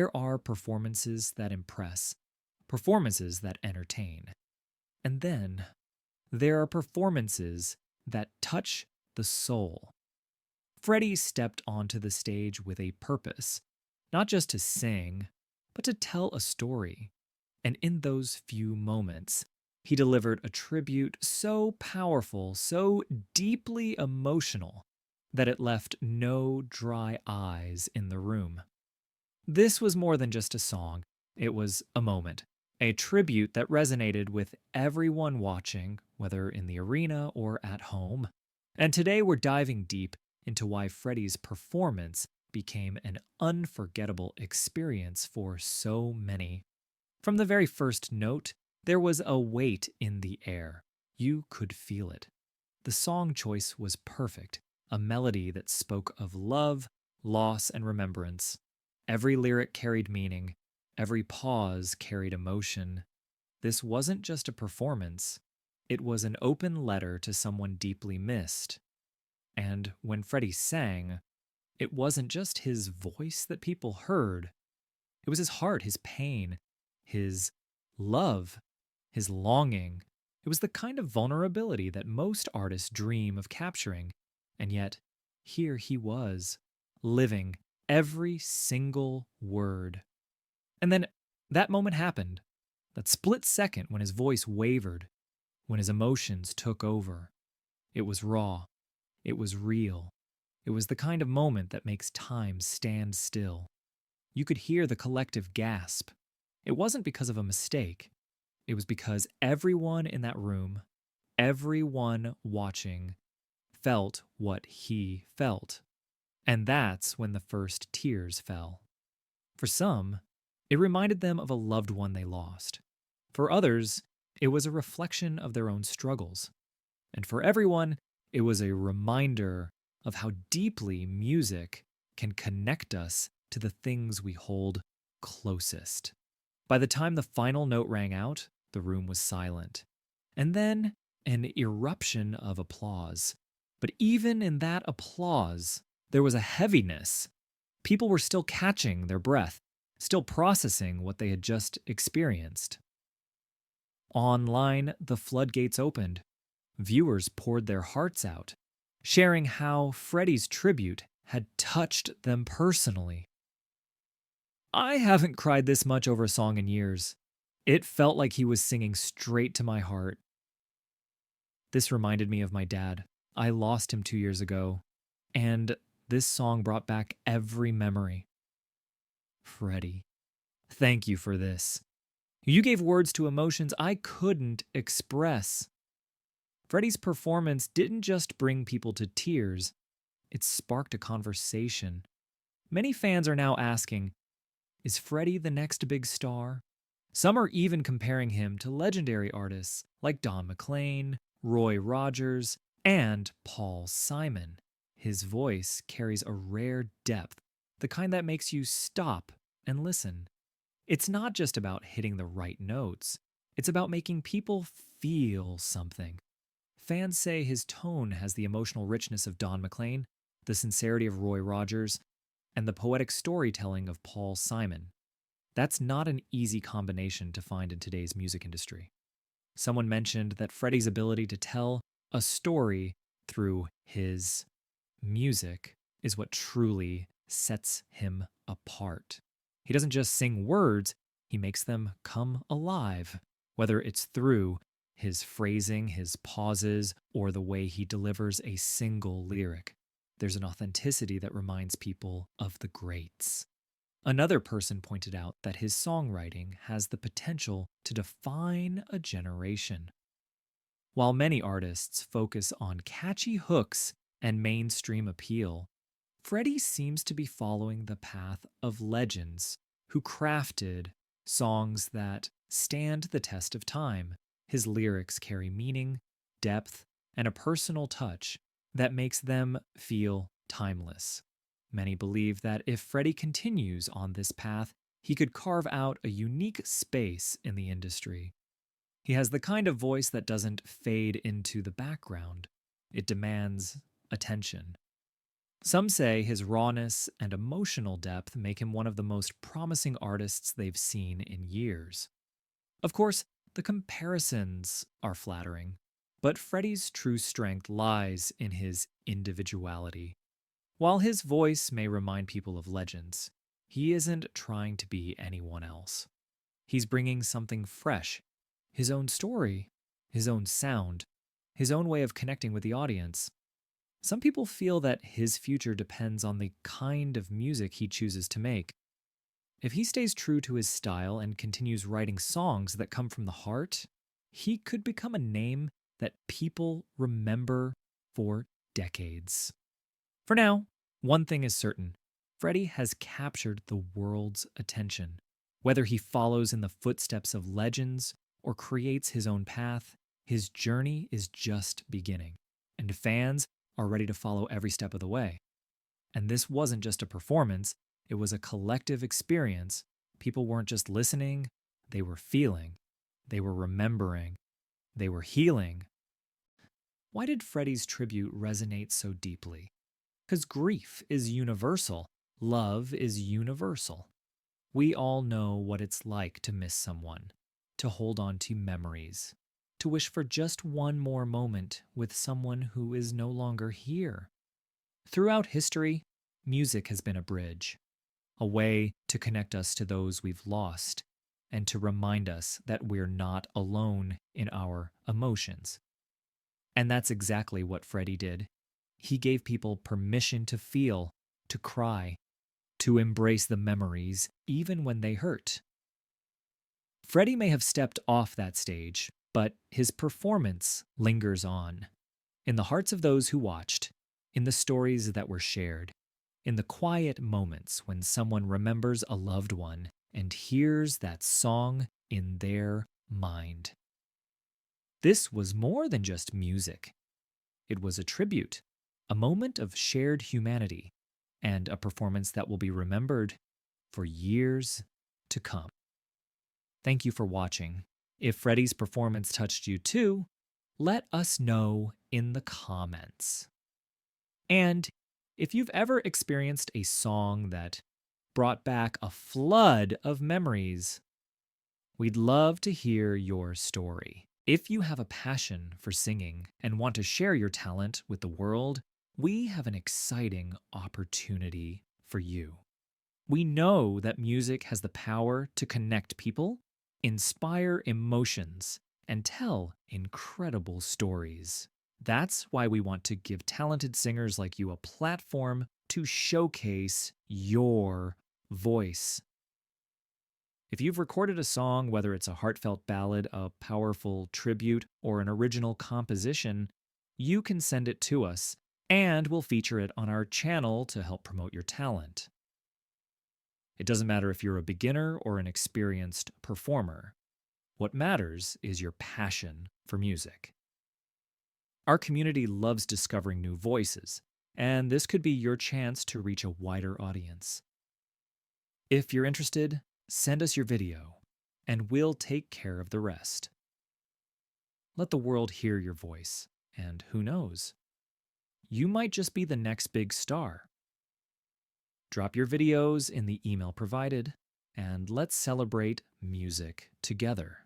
There are performances that impress, performances that entertain, and then there are performances that touch the soul. Freddie stepped onto the stage with a purpose, not just to sing, but to tell a story. And in those few moments, he delivered a tribute so powerful, so deeply emotional, that it left no dry eyes in the room. This was more than just a song, it was a moment, a tribute that resonated with everyone watching, whether in the arena or at home. And today we're diving deep into why Freddie's performance became an unforgettable experience for so many. From the very first note, there was a weight in the air. You could feel it. The song choice was perfect, a melody that spoke of love, loss, and remembrance. Every lyric carried meaning, every pause carried emotion. This wasn't just a performance, it was an open letter to someone deeply missed. And when Freddie sang, it wasn't just his voice that people heard, it was his heart, his pain, his love, his longing. It was the kind of vulnerability that most artists dream of capturing. And yet, here he was, living every single word. And then that moment happened, that split second when his voice wavered, when his emotions took over. It was raw. It was real. It was the kind of moment that makes time stand still. You could hear the collective gasp. It wasn't because of a mistake. It was because everyone in that room, everyone watching, felt what he felt. And that's when the first tears fell. For some, it reminded them of a loved one they lost. For others, it was a reflection of their own struggles. And for everyone, it was a reminder of how deeply music can connect us to the things we hold closest. By the time the final note rang out, the room was silent. And then an eruption of applause. But even in that applause, there was a heaviness. People were still catching their breath, still processing what they had just experienced. Online, the floodgates opened. Viewers poured their hearts out, sharing how Freddie's tribute had touched them personally. I haven't cried this much over a song in years. It felt like he was singing straight to my heart. This reminded me of my dad. I lost him 2 years ago, and this song brought back every memory. Freddie, thank you for this. You gave words to emotions I couldn't express. Freddie's performance didn't just bring people to tears, it sparked a conversation. Many fans are now asking, is Freddie the next big star? Some are even comparing him to legendary artists like Don McLean, Roy Rogers, and Paul Simon. His voice carries a rare depth, the kind that makes you stop and listen. It's not just about hitting the right notes, it's about making people feel something. Fans say his tone has the emotional richness of Don McLean, the sincerity of Roy Rogers, and the poetic storytelling of Paul Simon. That's not an easy combination to find in today's music industry. Someone mentioned that Freddie's ability to tell a story through his music is what truly sets him apart. He doesn't just sing words, he makes them come alive, whether it's through his phrasing, his pauses, or the way he delivers a single lyric. There's an authenticity that reminds people of the greats. Another person pointed out that his songwriting has the potential to define a generation. While many artists focus on catchy hooks and mainstream appeal, Freddie seems to be following the path of legends who crafted songs that stand the test of time. His lyrics carry meaning, depth, and a personal touch that makes them feel timeless. Many believe that if Freddie continues on this path, he could carve out a unique space in the industry. He has the kind of voice that doesn't fade into the background. It demands attention. Some say his rawness and emotional depth make him one of the most promising artists they've seen in years. Of course, the comparisons are flattering, but Freddie's true strength lies in his individuality. While his voice may remind people of legends, he isn't trying to be anyone else. He's bringing something fresh, his own story, his own sound, his own way of connecting with the audience. Some people feel that his future depends on the kind of music he chooses to make. If he stays true to his style and continues writing songs that come from the heart, he could become a name that people remember for decades. For now, one thing is certain. Freddie has captured the world's attention. Whether he follows in the footsteps of legends or creates his own path, his journey is just beginning, and fans are ready to follow every step of the way. And this wasn't just a performance, it was a collective experience. People weren't just listening, they were feeling, they were remembering, they were healing. Why did Freddie's tribute resonate so deeply? Because grief is universal, love is universal. We all know what it's like to miss someone, to hold on to memories, to wish for just one more moment with someone who is no longer here. Throughout history, music has been a bridge, a way to connect us to those we've lost and to remind us that we're not alone in our emotions. And that's exactly what Freddie did. He gave people permission to feel, to cry, to embrace the memories even when they hurt. Freddie may have stepped off that stage, but his performance lingers on. In the hearts of those who watched, in the stories that were shared, in the quiet moments when someone remembers a loved one and hears that song in their mind. This was more than just music. It was a tribute, a moment of shared humanity, and a performance that will be remembered for years to come. Thank you for watching. If Freddie's performance touched you too, let us know in the comments. And if you've ever experienced a song that brought back a flood of memories, we'd love to hear your story. If you have a passion for singing and want to share your talent with the world, we have an exciting opportunity for you. We know that music has the power to connect people, inspire emotions, and tell incredible stories. That's why we want to give talented singers like you a platform to showcase your voice. If you've recorded a song, whether it's a heartfelt ballad, a powerful tribute, or an original composition, you can send it to us, and we'll feature it on our channel to help promote your talent. It doesn't matter if you're a beginner or an experienced performer. What matters is your passion for music. Our community loves discovering new voices, and this could be your chance to reach a wider audience. If you're interested, send us your video, and we'll take care of the rest. Let the world hear your voice, and who knows? You might just be the next big star. Drop your videos in the email provided, and let's celebrate music together.